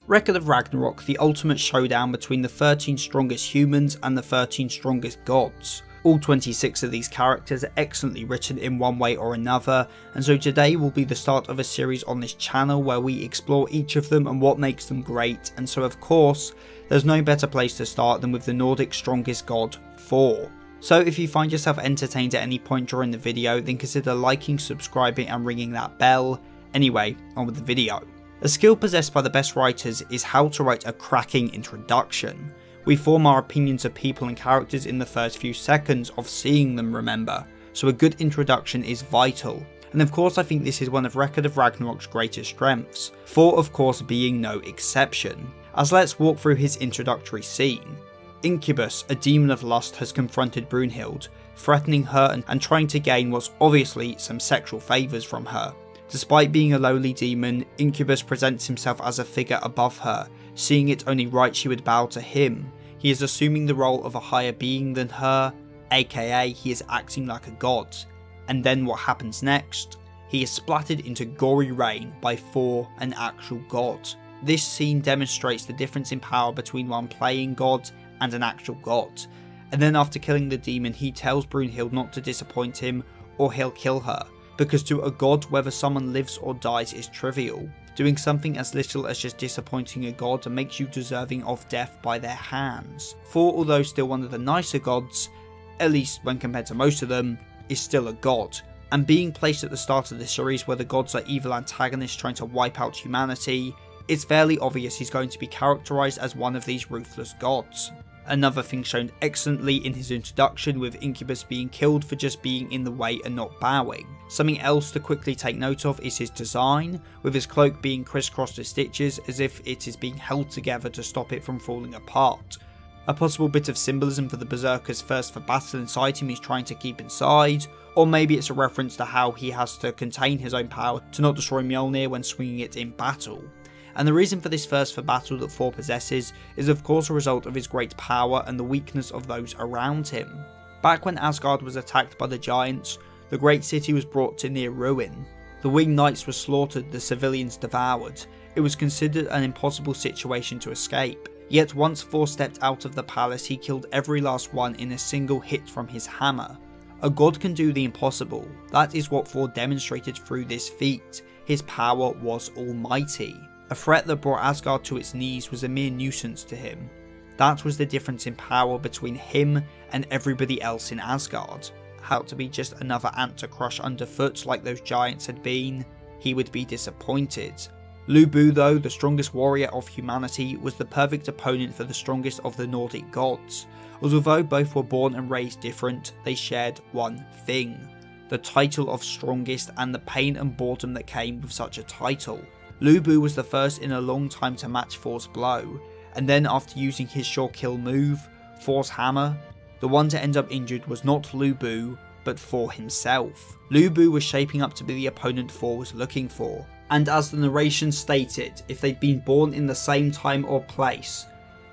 Record of Ragnarok, the ultimate showdown between the 13 strongest humans and the 13 strongest gods. All 26 of these characters are excellently written in one way or another, and so today will be the start of a series on this channel where we explore each of them and what makes them great, and so of course, there's no better place to start than with the Nordic strongest god, Thor. So if you find yourself entertained at any point during the video, then consider liking, subscribing and ringing that bell. Anyway, on with the video. A skill possessed by the best writers is how to write a cracking introduction. We form our opinions of people and characters in the first few seconds of seeing them, remember, so a good introduction is vital. And of course I think this is one of Record of Ragnarok's greatest strengths, Thor of course being no exception. As let's walk through his introductory scene. Incubus, a demon of lust, has confronted Brunhild, threatening her and trying to gain what's obviously some sexual favours from her. Despite being a lowly demon, Incubus presents himself as a figure above her, seeing it only right she would bow to him. He is assuming the role of a higher being than her, aka he is acting like a god. And then what happens next? He is splattered into gory rain by Thor, an actual god. This scene demonstrates the difference in power between one playing god and an actual god. And then after killing the demon, he tells Brunhild not to disappoint him or he'll kill her, because to a god whether someone lives or dies is trivial. Doing something as little as just disappointing a god makes you deserving of death by their hands. Thor, although still one of the nicer gods, at least when compared to most of them, is still a god. And being placed at the start of the series where the gods are evil antagonists trying to wipe out humanity, it's fairly obvious he's going to be characterised as one of these ruthless gods. Another thing shown excellently in his introduction, with Incubus being killed for just being in the way and not bowing. Something else to quickly take note of is his design, with his cloak being crisscrossed with stitches as if it is being held together to stop it from falling apart. A possible bit of symbolism for the Berserker's thirst for battle inside him he's trying to keep inside, or maybe it's a reference to how he has to contain his own power to not destroy Mjolnir when swinging it in battle. And the reason for this thirst for battle that Thor possesses is of course a result of his great power and the weakness of those around him. Back when Asgard was attacked by the giants, the great city was brought to near ruin. The winged knights were slaughtered, the civilians devoured. It was considered an impossible situation to escape. Yet once Thor stepped out of the palace, he killed every last one in a single hit from his hammer. A god can do the impossible. That is what Thor demonstrated through this feat. His power was almighty. A threat that brought Asgard to its knees was a mere nuisance to him. That was the difference in power between him and everybody else in Asgard. How to be just another ant to crush underfoot like those giants had been, he would be disappointed. Lu Bu, though, the strongest warrior of humanity, was the perfect opponent for the strongest of the Nordic gods. Although both were born and raised different, they shared one thing: the title of strongest and the pain and boredom that came with such a title. Lu Bu was the first in a long time to match Thor's blow, and then after using his sure kill move, Thor's hammer, the one to end up injured was not Lu Bu, but Thor himself. Lu Bu was shaping up to be the opponent Thor was looking for, and as the narration stated, if they'd been born in the same time or place,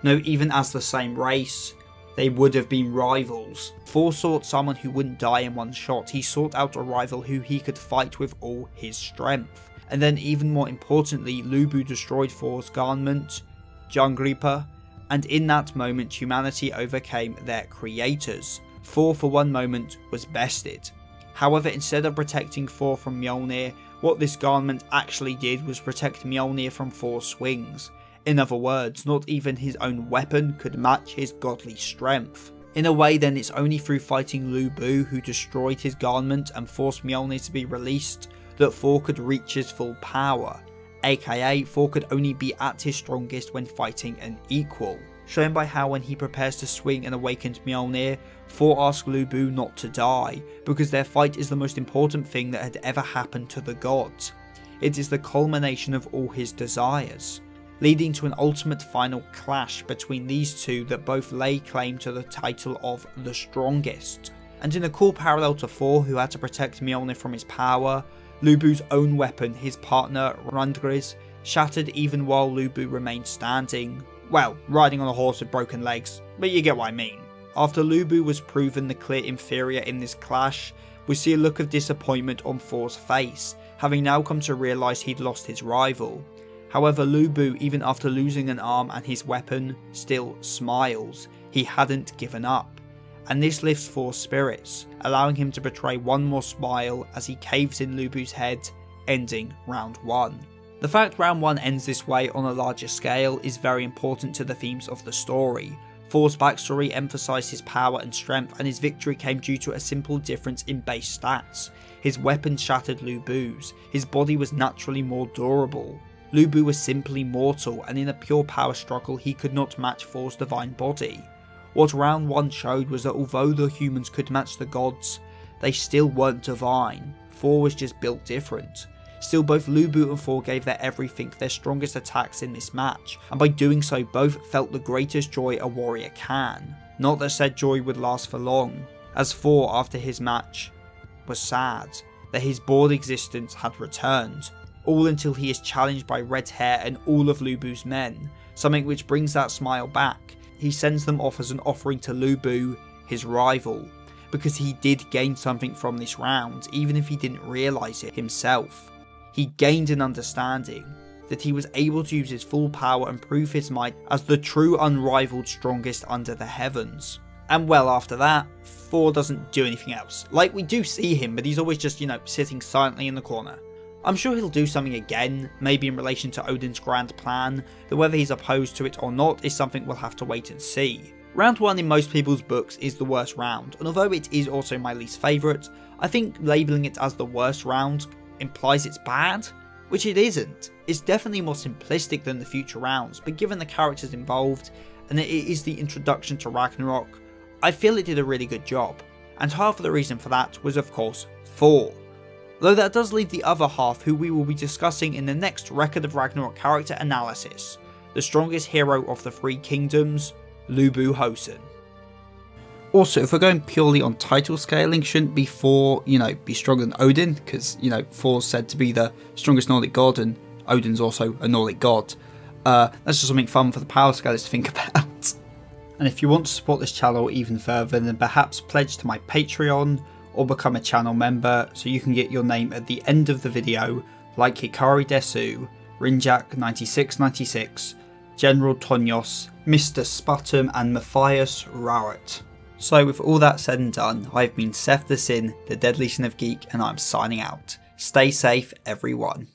no, even as the same race, they would have been rivals. Thor sought someone who wouldn't die in one shot. He sought out a rival who he could fight with all his strength. And then even more importantly, Lu Bu destroyed Thor's garment, Jungripa, and in that moment humanity overcame their creators. Thor for one moment was bested. However, instead of protecting Thor from Mjolnir, what this garment actually did was protect Mjolnir from Thor's swings. In other words, not even his own weapon could match his godly strength. In a way then, it's only through fighting Lu Bu, who destroyed his garment and forced Mjolnir to be released, that Thor could reach his full power, aka Thor could only be at his strongest when fighting an equal, shown by how when he prepares to swing an awakened Mjolnir, Thor asks Lu Bu not to die, because their fight is the most important thing that had ever happened to the gods. It is the culmination of all his desires, leading to an ultimate final clash between these two that both lay claim to the title of the strongest. And in a cool parallel to Thor, who had to protect Mjolnir from his power, Lu Bu's own weapon, his partner Randgriz, shattered even while Lu Bu remained standing. Well, riding on a horse with broken legs, but you get what I mean. After Lu Bu was proven the clear inferior in this clash, we see a look of disappointment on Thor's face, having now come to realise he'd lost his rival. However, Lu Bu, even after losing an arm and his weapon, still smiles. He hadn't given up. And this lifts Thor's spirits, allowing him to betray one more smile as he caves in Lu Bu's head, ending round 1. The fact round 1 ends this way on a larger scale is very important to the themes of the story. Thor's backstory emphasised his power and strength, and his victory came due to a simple difference in base stats. His weapon shattered Lu Bu's, his body was naturally more durable. Lu Bu was simply mortal, and in a pure power struggle he could not match Thor's divine body. What round 1 showed was that although the humans could match the gods, they still weren't divine. Thor was just built different. Still, both Lu Bu and Thor gave their everything, their strongest attacks in this match, and by doing so both felt the greatest joy a warrior can. Not that said joy would last for long, as Thor after his match was sad that his bored existence had returned, all until he is challenged by Red Hair and all of Lu Bu's men, something which brings that smile back. He sends them off as an offering to Lu Bu, his rival, because he did gain something from this round, even if he didn't realise it himself. He gained an understanding that he was able to use his full power and prove his might as the true unrivaled strongest under the heavens. And well, after that, Thor doesn't do anything else. Like, we do see him, but he's always just, sitting silently in the corner. I'm sure he'll do something again, maybe in relation to Odin's grand plan, though whether he's opposed to it or not is something we'll have to wait and see. Round 1 in most people's books is the worst round, and although it is also my least favourite, I think labelling it as the worst round implies it's bad, which it isn't. It's definitely more simplistic than the future rounds, but given the characters involved, and that it is the introduction to Ragnarok, I feel it did a really good job, and half of the reason for that was of course Thor. Though that does leave the other half, who we will be discussing in the next Record of Ragnarok character analysis, the strongest hero of the 3 kingdoms, Lu Bu Hosen. Also, if we're going purely on title scaling, shouldn't be Thor, be stronger than Odin, because, Thor's said to be the strongest Nordic god, and Odin's also a Nordic god. That's just something fun for the power scalers to think about. And if you want to support this channel even further, then perhaps pledge to my Patreon, or become a channel member so you can get your name at the end of the video, like Hikari Desu, Rinjak9696, General Tonyos, Mr. Sputum and Matthias Rowett. So with all that said and done, I've been Seth the Sin, the Deadly Sin of Geek, and I'm signing out. Stay safe everyone.